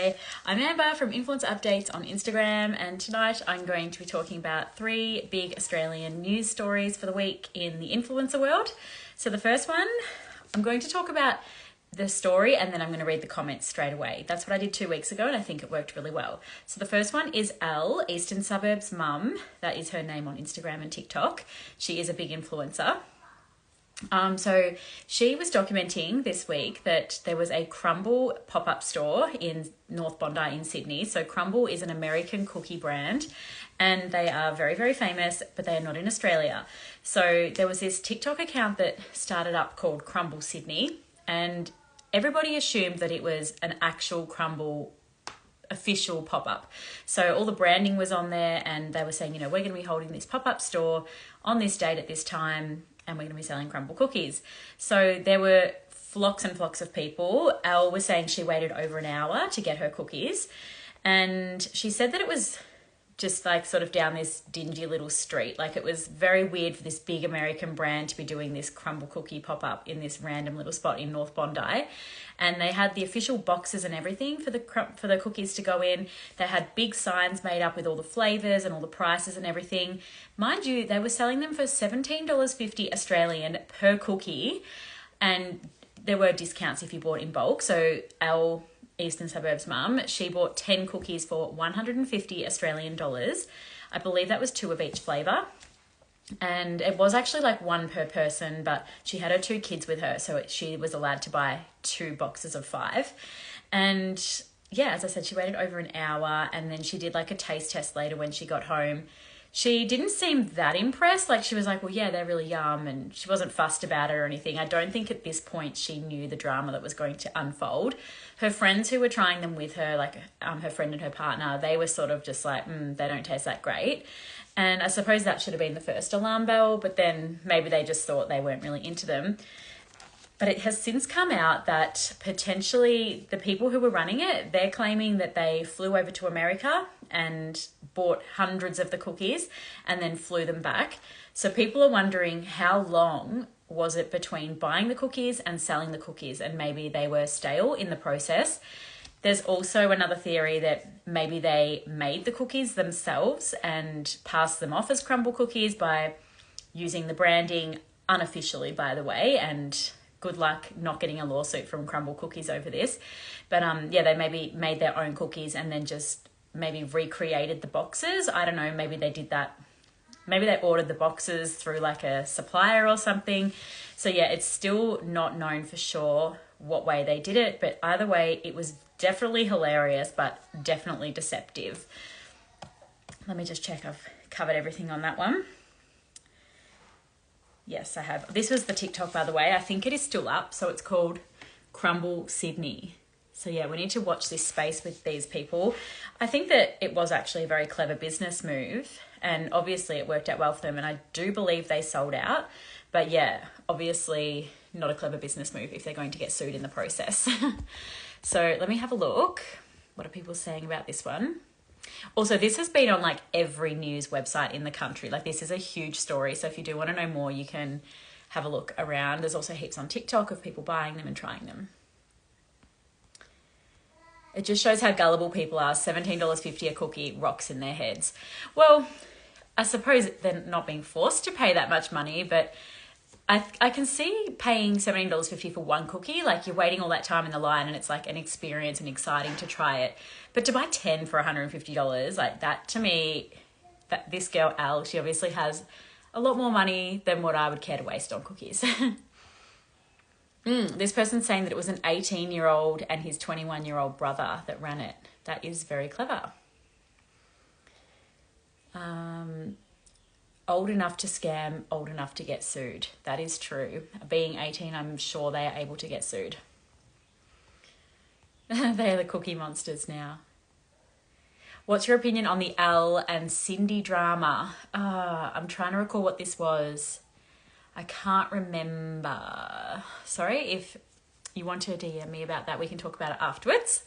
I'm Amber from Influencer Updates on Instagram, and tonight I'm going to be talking about 3 big Australian news stories for the week in the influencer world. So the first one, I'm going to talk about the story and then I'm going to read the comments straight away. That's what I did 2 weeks ago and I think it worked really well. So the first one is Elle, Eastern Suburbs Mum. That is her name on Instagram and TikTok. She is a big influencer. So she was documenting this week that there was a Crumbl pop-up store in North Bondi in Sydney. So Crumbl is an American cookie brand and they are very, very famous, but they are not in Australia. So there was this TikTok account that started up called Crumbl Sydney, and everybody assumed that it was an actual Crumbl official pop-up. So all the branding was on there and they were saying, you know, we're going to be holding this pop-up store on this date at this time, and we're going to be selling Crumbl cookies. So there were flocks and flocks of people. Elle was saying she waited over an hour to get her cookies. And she said that it was just like sort of down this dingy little street. Like it was very weird for this big American brand to be doing this Crumbl cookie pop-up in this random little spot in North Bondi. And they had the official boxes and everything for the cookies to go in. They had big signs made up with all the flavours and all the prices and everything. Mind you, they were selling them for $17.50 Australian per cookie. And there were discounts if you bought in bulk. So Elle, Eastern Suburbs Mum, she bought 10 cookies for 150 Australian dollars. I believe that was 2 of each flavour. And it was actually like 1 per person, but she had her 2 kids with her, so she was allowed to buy 2 boxes of 5. And yeah, as I said, she waited over an hour and then she did like a taste test later when she got home. She didn't seem that impressed. Like she was like, well, yeah, they're really yum, and she wasn't fussed about it or anything. I don't think at this point she knew the drama that was going to unfold. Her friends who were trying them with her, like her friend and her partner, they were sort of just like, they don't taste that great. And I suppose that should have been the first alarm bell, but then maybe they just thought they weren't really into them. But it has since come out that potentially the people who were running it, they're claiming that they flew over to America and bought hundreds of the cookies and then flew them back. So people are wondering how long was it between buying the cookies and selling the cookies, and maybe they were stale in the process. There's also another theory that maybe they made the cookies themselves and passed them off as Crumbl cookies by using the branding unofficially, by the way, and good luck not getting a lawsuit from Crumbl cookies over this. But yeah, they maybe made their own cookies and then just maybe recreated the boxes. I don't know, maybe they did that. Maybe they ordered the boxes through like a supplier or something. So yeah, it's still not known for sure what way they did it, but either way, it was definitely hilarious, but definitely deceptive. Let me just check I've covered everything on that one. Yes, I have. This was the TikTok, by the way. I think it is still up. So it's called Crumbl Sydney. So yeah, we need to watch this space with these people. I think that it was actually a very clever business move, and obviously it worked out well for them, and I do believe they sold out. But yeah, obviously not a clever business move if they're going to get sued in the process. So let me have a look. What are people saying about this one? Also, this has been on like every news website in the country. Like this is a huge story. So if you do want to know more, you can have a look around. There's also heaps on TikTok of people buying them and trying them. It just shows how gullible people are. $17.50 a cookie rocks in their heads. Well, I suppose they're not being forced to pay that much money, but I can see paying $17.50 for 1 cookie. Like you're waiting all that time in the line and it's like an experience and exciting to try it. But to buy 10 for $150, like that to me, that this girl, Elle, she obviously has a lot more money than what I would care to waste on cookies. This person's saying that it was an 18-year-old and his 21-year-old brother that ran it. That is very clever. Old enough to scam, old enough to get sued. That is true. Being 18, I'm sure they are able to get sued. They are the cookie monsters now. What's your opinion on the Elle and Cindy drama? I'm trying to recall what this was. I can't remember. Sorry, if you want to DM me about that, we can talk about it afterwards.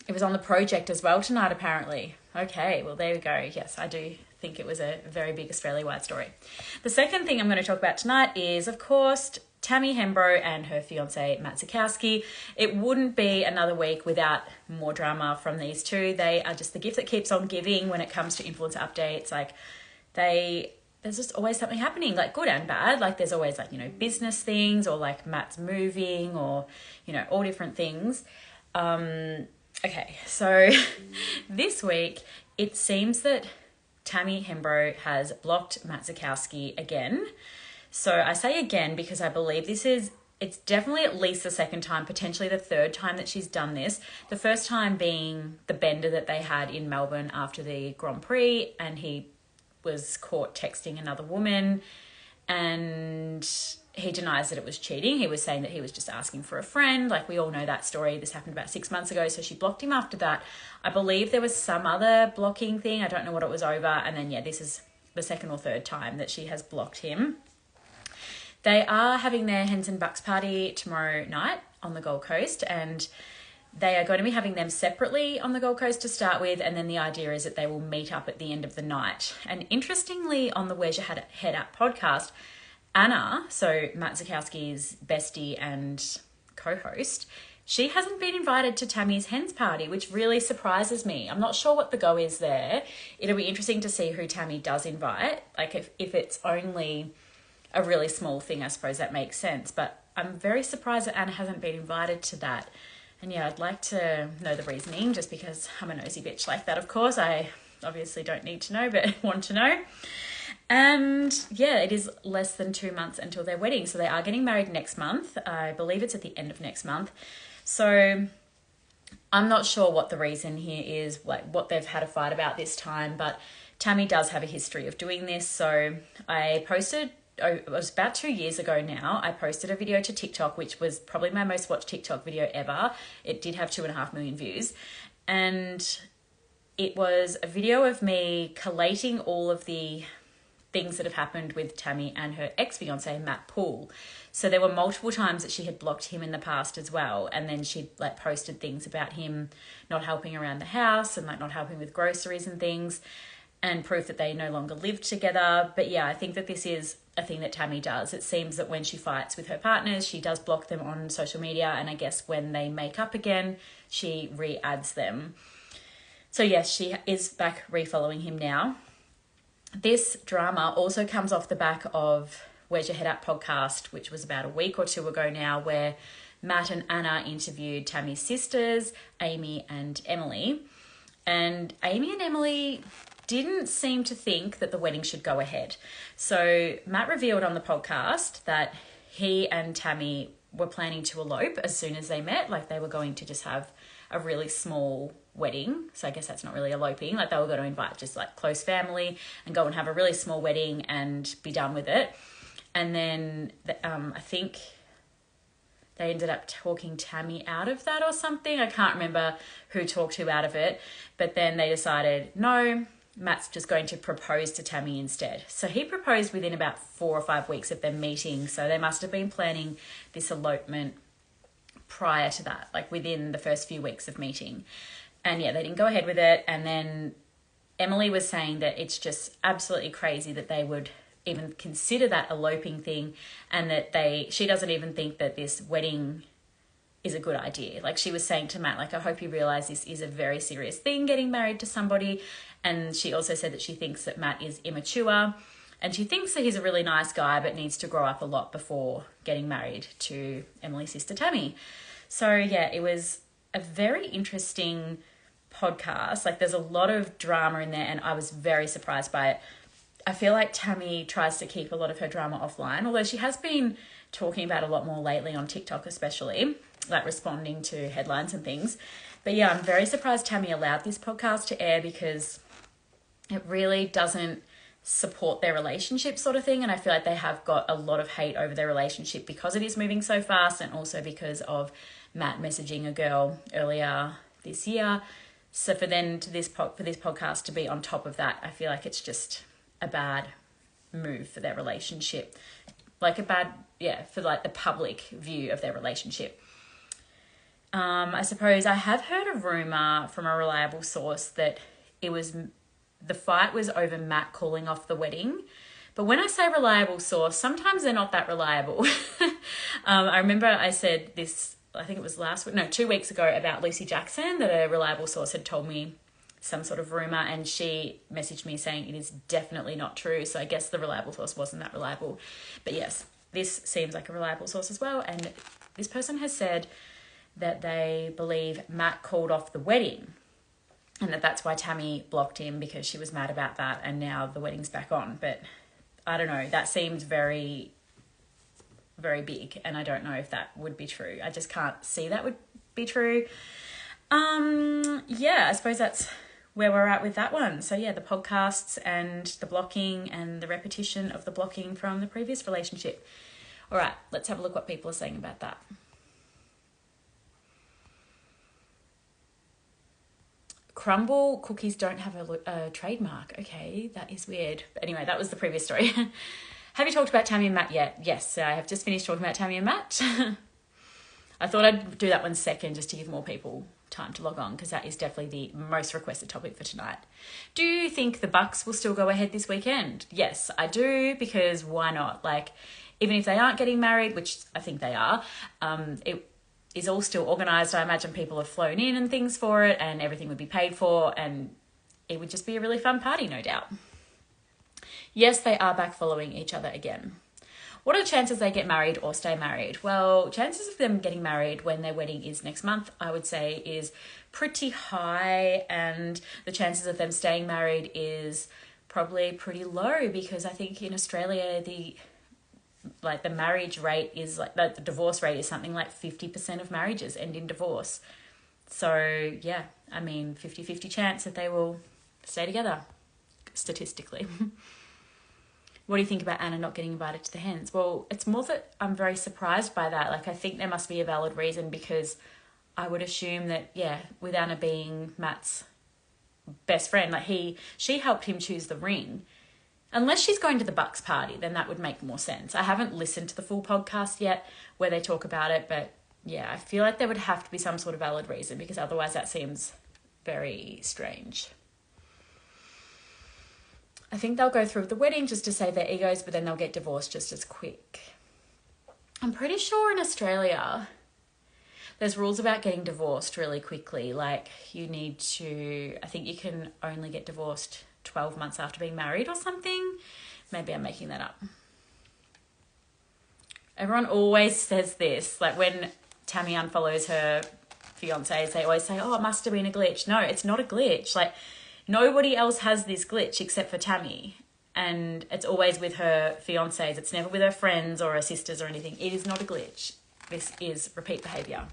It was on the project as well tonight, apparently. Okay, well, there we go. Yes, I do think it was a very big Australia-wide story. The second thing I'm going to talk about tonight is, of course, Tammy Hembrow and her fiancé Matt Zukowski. It wouldn't be another week without more drama from these two. They are just the gift that keeps on giving when it comes to influencer updates. Like there's just always something happening, like good and bad. Like there's always like, business things, or like Matt's moving, or, all different things. Okay, so this week it seems that Tammy Hembrow has blocked Matt Zukowski again. So I say again because I believe it's definitely at least the second time, potentially the third time that she's done this. The first time being the bender that they had in Melbourne after the Grand Prix, and he was caught texting another woman, and he denies that it was cheating. He was saying that he was just asking for a friend. Like, we all know that story. This happened about 6 months ago. So she blocked him after that. I believe there was some other blocking thing. I don't know what it was over. And then, this is the second or third time that she has blocked him. They are having their Hens and Bucks party tomorrow night on the Gold Coast, and they are going to be having them separately on the Gold Coast to start with, and then the idea is that they will meet up at the end of the night. And interestingly, on the Where's Your Head At podcast, Anna, so Matt Zukowski's bestie and co-host, she hasn't been invited to Tammy's Hens party, which really surprises me. I'm not sure what the go is there. It'll be interesting to see who Tammy does invite. Like if it's only a really small thing, I suppose that makes sense. But I'm very surprised that Anna hasn't been invited to that. And I'd like to know the reasoning, just because I'm a nosy bitch like that, of course. I obviously don't need to know, but want to know. And it is less than 2 months until their wedding. So they are getting married next month. I believe it's at the end of next month. So I'm not sure what the reason here is, like what they've had a fight about this time, but Tammy does have a history of doing this. So I posted, it was about 2 years ago now, I posted a video to TikTok, which was probably my most watched TikTok video ever. It did have 2.5 million views. And it was a video of me collating all of the things that have happened with Tammy and her ex-fiancé, Matt Poole. So there were multiple times that she had blocked him in the past as well. And then she posted things about him not helping around the house and not helping with groceries and things, and proof that they no longer lived together. But I think that this is a thing that Tammy does. It seems that when she fights with her partners, she does block them on social media. And I guess when they make up again, she re-adds them. So yes, she is back re-following him now. This drama also comes off the back of Where's Your Head At podcast, which was about a week or two ago now, where Matt and Anna interviewed Tammy's sisters, Amy and Emily. And Amy and Emily didn't seem to think that the wedding should go ahead. So Matt revealed on the podcast that he and Tammy were planning to elope as soon as they met. Like, they were going to just have a really small wedding. So I guess that's not really eloping. Like, they were going to invite just close family and go and have a really small wedding and be done with it. And then I think they ended up talking Tammy out of that or something. I can't remember who talked who out of it. But then they decided, no, Matt's just going to propose to Tammy instead. So he proposed within about 4 or 5 weeks of them meeting. So they must have been planning this elopement prior to that, within the first few weeks of meeting. And they didn't go ahead with it. And then Emily was saying that it's just absolutely crazy that they would even consider that eloping thing, and that she doesn't even think that this wedding is a good idea. She was saying to Matt, I hope you realize this is a very serious thing, getting married to somebody. And she also said that she thinks that Matt is immature, and she thinks that he's a really nice guy, but needs to grow up a lot before getting married to Emily's sister, Tammy. So it was a very interesting podcast. There's a lot of drama in there, and I was very surprised by it. I feel like Tammy tries to keep a lot of her drama offline, although she has been talking about a lot more lately on TikTok, especially, responding to headlines and things. But I'm very surprised Tammy allowed this podcast to air, because it really doesn't support their relationship sort of thing. And I feel like they have got a lot of hate over their relationship because it is moving so fast, and also because of Matt messaging a girl earlier this year. So for this podcast to be on top of that, I feel like it's just a bad move for their relationship. For the public view of their relationship. I suppose I have heard a rumor from a reliable source that the fight was over Matt calling off the wedding, But when I say reliable source, sometimes they're not that reliable. I remember I said this, I think it was 2 weeks ago, about Lucy Jackson, that a reliable source had told me some sort of rumor, and she messaged me saying it is definitely not true. So I guess the reliable source wasn't that reliable. But yes, this seems like a reliable source as well. And this person has said that they believe Matt called off the wedding, and that's why Tammy blocked him, because she was mad about that, and now the wedding's back on. But I don't know, that seems very, very big, and I don't know if that would be true. I just can't see that would be true. Yeah, I suppose that's where we're at with that one. So yeah, the podcasts and the blocking and the repetition of the blocking from the previous relationship. All right, let's have a look what people are saying about that. Crumbl cookies don't have a trademark. Okay, that is weird. But anyway, that was the previous story. Have you talked about Tammy and Matt yet? Yes, I have just finished talking about Tammy and Matt. I thought I'd do that one second just to give more people time to log on, because that is definitely the most requested topic for tonight. Do you think the Bucks will still go ahead this weekend? Yes, I do, because why not? Like, even if they aren't getting married, which I think they are, it is all still organised. I imagine people have flown in and things for it, and everything would be paid for, and it would just be a really fun party, no doubt. Yes, they are back following each other again. What are the chances they get married or stay married? Well, chances of them getting married when their wedding is next month, I would say, is pretty high, and the chances of them staying married is probably pretty low, because I think in Australia the marriage rate is the divorce rate is something like 50% of marriages end in divorce. So yeah, I mean 50-50 chance that they will stay together, statistically. What do you think about Anna not getting invited to the hens? Well, it's more that I'm very surprised by that. Like, I think there must be a valid reason, because I would assume that, yeah, with Anna being Matt's best friend, she helped him choose the ring. Unless she's going to the Bucks party, then that would make more sense. I haven't listened to the full podcast yet where they talk about it, but yeah, I feel like there would have to be some sort of valid reason, because otherwise that seems very strange. I think they'll go through with the wedding just to save their egos, but then they'll get divorced just as quick. I'm pretty sure in Australia there's rules about getting divorced really quickly. Like, I think you can only get divorced 12 months after being married or something. Maybe I'm making that up. Everyone always says this. Like, when Tammy unfollows her fiancés, they always say, oh, it must have been a glitch. No, it's not a glitch. Like, nobody else has this glitch except for Tammy. And it's always with her fiancés. It's never with her friends or her sisters or anything. It is not a glitch. This is repeat behaviour.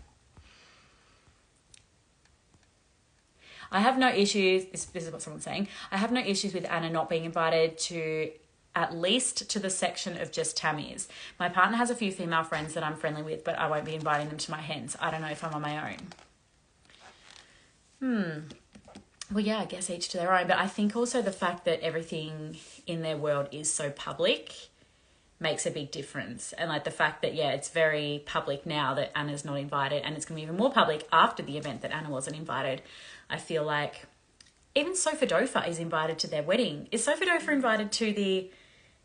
I have no issues, this is what someone's saying, I have no issues with Anna not being invited to, at least to the section of just Tammy's. My partner has a few female friends that I'm friendly with, but I won't be inviting them to my hens. I don't know if I'm on my own. Well, yeah, I guess each to their own. But I think also the fact that everything in their world is so public makes a big difference. And like the fact that, yeah, it's very public now that Anna's not invited, and it's going to be even more public after the event that Anna wasn't invited. I feel like even Sofa is invited to their wedding. Is Sofa invited to the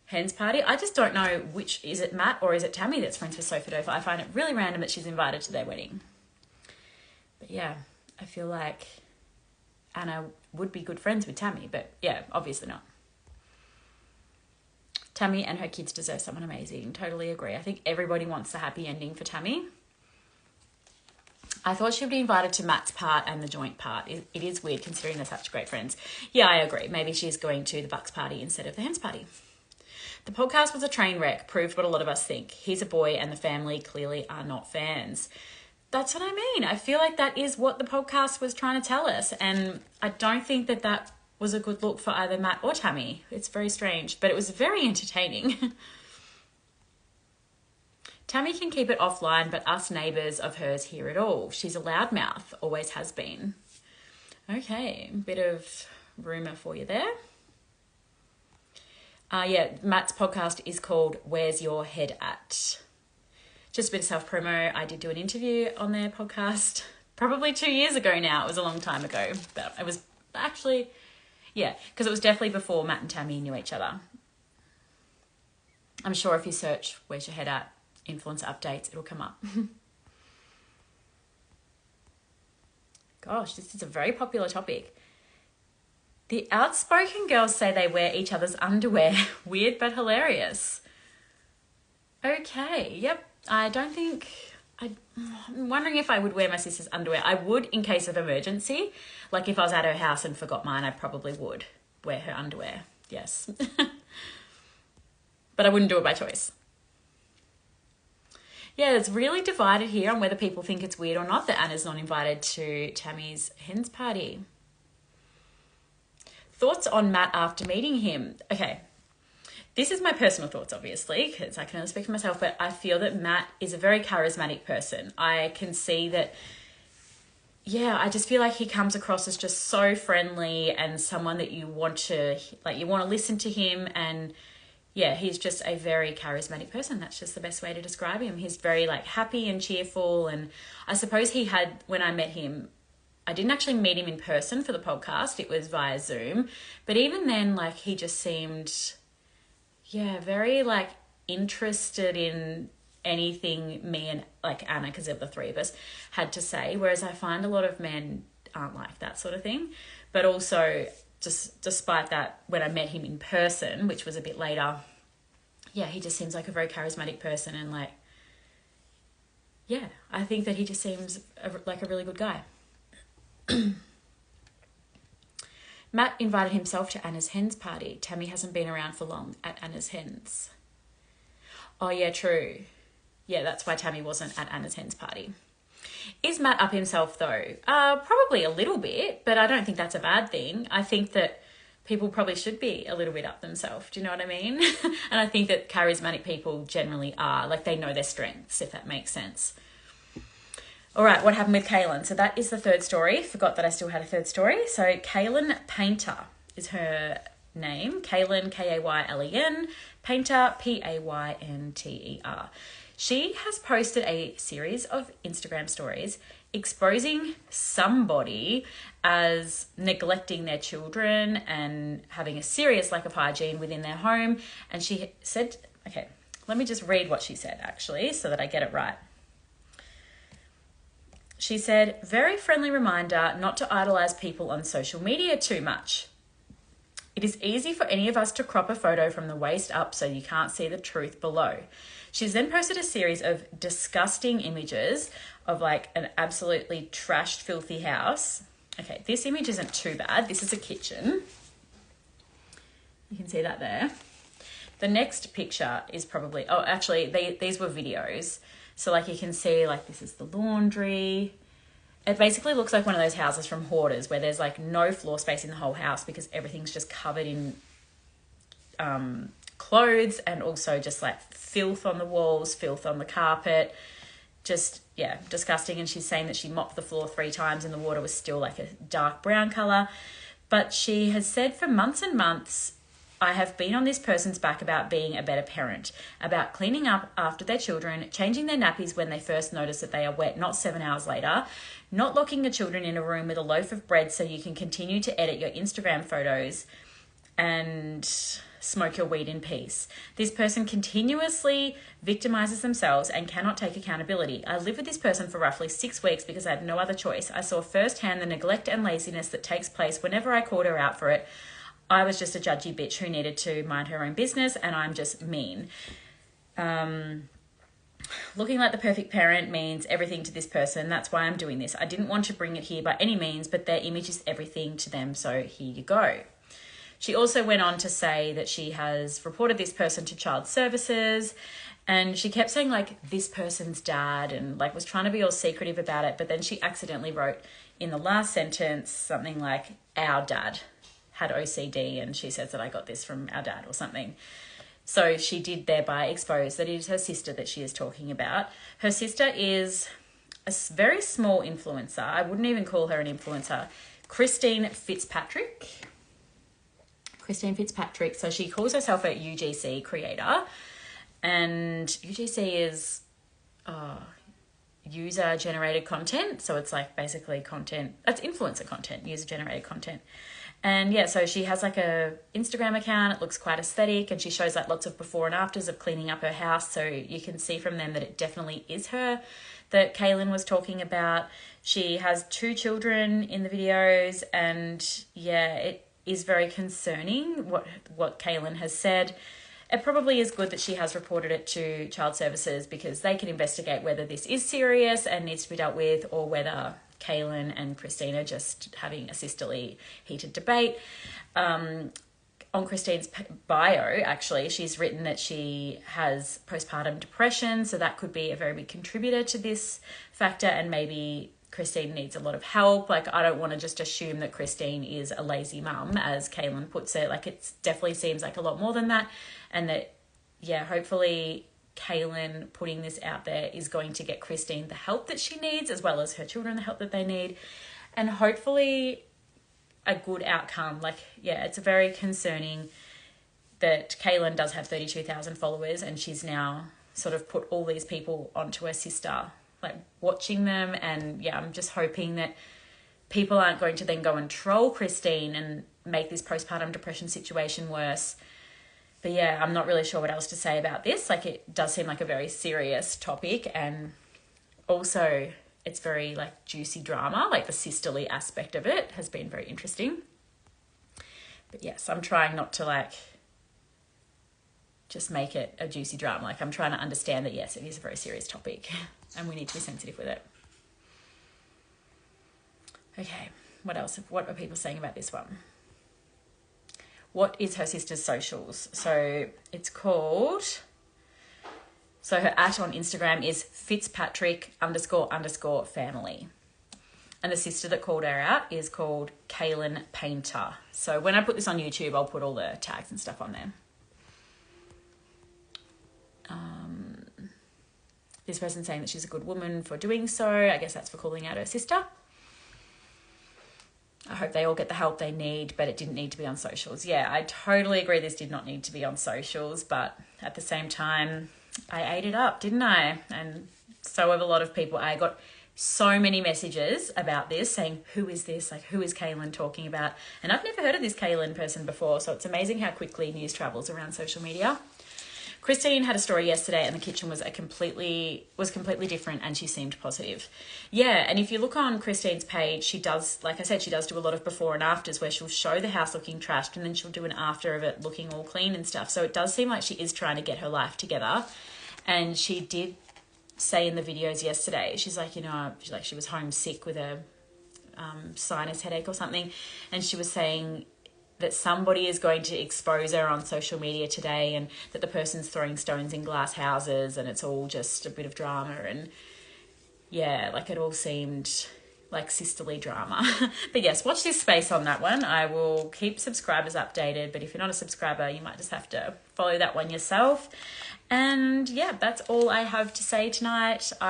hens party? I just don't know which, is it Matt or is it Tammy that's friends with Sofa? I find it really random that she's invited to their wedding. But yeah, I feel like Anna would be good friends with Tammy, but yeah, obviously not. Tammy and her kids deserve someone amazing. Totally agree. I think everybody wants the happy ending for Tammy. I thought she would be invited to Matt's part and the joint part. It is weird considering they're such great friends. Yeah, I agree. Maybe she's going to the Bucks party instead of the hens party. The podcast was a train wreck, proved what a lot of us think. He's a boy and the family clearly are not fans. That's what I mean. I feel like that is what the podcast was trying to tell us. And I don't think that that was a good look for either Matt or Tammy. It's very strange, but it was very entertaining. Tammy can keep it offline, but us neighbours of hers hear it all. She's a loudmouth, always has been. Okay, bit of rumour for you there. Yeah, Matt's podcast is called Where's Your Head At? Just a bit of self-promo. I did do an interview on their podcast probably 2 years ago now. It was a long time ago, but it was actually, yeah, because it was definitely before Matt and Tammy knew each other. I'm sure if you search Where's Your Head At influencer updates, it'll come up. Gosh, this is a very popular topic. The outspoken girls say they wear each other's underwear. Weird but hilarious. Okay, yep. I'm wondering if I would wear my sister's underwear. I would in case of emergency. Like if I was at her house and forgot mine, I probably would wear her underwear. Yes. But I wouldn't do it by choice. Yeah, it's really divided here on whether people think it's weird or not that Anna's not invited to Tammy's hen's party. Thoughts on Matt after meeting him? Okay, this is my personal thoughts, obviously, because I can only speak for myself, but I feel that Matt is a very charismatic person. I can see that, yeah, I just feel like he comes across as just so friendly and someone that you want to listen to him. And yeah, he's just a very charismatic person. That's just the best way to describe him. He's very like happy and cheerful. And I suppose when I met him, I didn't actually meet him in person for the podcast. It was via Zoom. But even then, like, he just seemed, yeah, very like interested in anything me and like Anna, because of the three of us, had to say. Whereas I find a lot of men aren't like that sort of thing. But also, just despite that, when I met him in person, which was a bit later, yeah, he just seems like a very charismatic person. And like, yeah, I think that he just seems like a really good guy. Matt invited himself to Anna's hens party. Tammy hasn't been around for long at Anna's hens. Oh yeah, true. Yeah, that's why Tammy wasn't at Anna's hens party. Is Matt up himself though? Probably a little bit, but I don't think that's a bad thing. I think that people probably should be a little bit up themselves. Do you know what I mean? And I think that charismatic people generally are. Like, they know their strengths, if that makes sense. All right, what happened with Kaylen? So that is the third story. Forgot that I still had a third story. So Kaylen Paynter is her name. Kaylen, Kaylen, Paynter, Paynter. She has posted a series of Instagram stories exposing somebody as neglecting their children and having a serious lack of hygiene within their home. And she said, okay, let me just read what she said actually so that I get it right. She said, very friendly reminder not to idolize people on social media too much. It is easy for any of us to crop a photo from the waist up so you can't see the truth below. She's then posted a series of disgusting images of like an absolutely trashed, filthy house. Okay, this image isn't too bad. This is a kitchen. You can see that there. The next picture is probably, oh, actually, these were videos. So like you can see, like this is the laundry. It basically looks like one of those houses from Hoarders where there's like no floor space in the whole house because everything's just covered in clothes and also just like filth on the walls, filth on the carpet. Just, yeah, disgusting. And she's saying that she mopped the floor 3 times and the water was still like a dark brown colour. But she has said for months and months, I have been on this person's back about being a better parent, about cleaning up after their children, changing their nappies when they first notice that they are wet, not 7 hours later, not locking the children in a room with a loaf of bread so you can continue to edit your Instagram photos and smoke your weed in peace. This person continuously victimizes themselves and cannot take accountability. I lived with this person for roughly 6 weeks because I had no other choice. I saw firsthand the neglect and laziness that takes place whenever I called her out for it. I was just a judgy bitch who needed to mind her own business, and I'm just mean. Looking like the perfect parent means everything to this person. That's why I'm doing this. I didn't want to bring it here by any means, but their image is everything to them, so here you go. She also went on to say that she has reported this person to child services, and she kept saying like this person's dad and like was trying to be all secretive about it, but then she accidentally wrote in the last sentence something like our dad had OCD and she says that I got this from our dad or something. So she did thereby expose that it is her sister that she is talking about. Her sister is a very small influencer. I wouldn't even call her an influencer. Christine Fitzpatrick. So she calls herself a UGC creator. And UGC is, user generated content. So it's like basically content, that's influencer content, user generated content. And yeah, so she has like a Instagram account. It looks quite aesthetic, and she shows like lots of before and afters of cleaning up her house. So you can see from them that it definitely is her that Kaylen was talking about. She has 2 children in the videos, and yeah, it is very concerning what Kaylen has said. It probably is good that she has reported it to Child Services, because they can investigate whether this is serious and needs to be dealt with, or whether Kaylen and Christine are just having a sisterly heated debate. On Christine's bio, actually, she's written that she has postpartum depression, so that could be a very big contributor to this factor, and maybe Christine needs a lot of help. Like, I don't want to just assume that Christine is a lazy mum, as Kaylen puts it. Like, it definitely seems like a lot more than that, and that, yeah, hopefully Kaylen putting this out there is going to get Christine the help that she needs, as well as her children the help that they need, and hopefully a good outcome. Like, yeah, it's very concerning that Kaylen does have 32,000 followers, and she's now sort of put all these people onto her sister, like watching them. And yeah, I'm just hoping that people aren't going to then go and troll Christine and make this postpartum depression situation worse. But yeah, I'm not really sure what else to say about this. Like, it does seem like a very serious topic, and also it's very like juicy drama. Like, the sisterly aspect of it has been very interesting. But yes, I'm trying not to like just make it a juicy drama. Like, I'm trying to understand that yes, it is a very serious topic and we need to be sensitive with it. Okay, what else? What are people saying about this one? What is her sister's socials? So it's called, so her @ on Instagram is Fitzpatrick__family. And the sister that called her out is called Kaylen Paynter. So when I put this on YouTube, I'll put all the tags and stuff on there. This person's saying that she's a good woman for doing so. I guess that's for calling out her sister. I hope they all get the help they need, but it didn't need to be on socials. Yeah, I totally agree this did not need to be on socials, but at the same time, I ate it up, didn't I? And so have a lot of people. I got so many messages about this saying, who is this? Like, who is Kaylen talking about? And I've never heard of this Kaylen person before, so it's amazing how quickly news travels around social media. Christine had a story yesterday, and the kitchen was completely different, and she seemed positive. Yeah, and if you look on Christine's page, she does, like I said, she does do a lot of before and afters where she'll show the house looking trashed, and then she'll do an after of it looking all clean and stuff. So it does seem like she is trying to get her life together. And she did say in the videos yesterday, she's like, you know, she was homesick with a sinus headache or something, and she was saying that somebody is going to expose her on social media today, and that the person's throwing stones in glass houses, and it's all just a bit of drama. And yeah, like, it all seemed like sisterly drama. But yes, watch this space on that one. I will keep subscribers updated, but if you're not a subscriber, you might just have to follow that one yourself. And yeah, that's all I have to say tonight.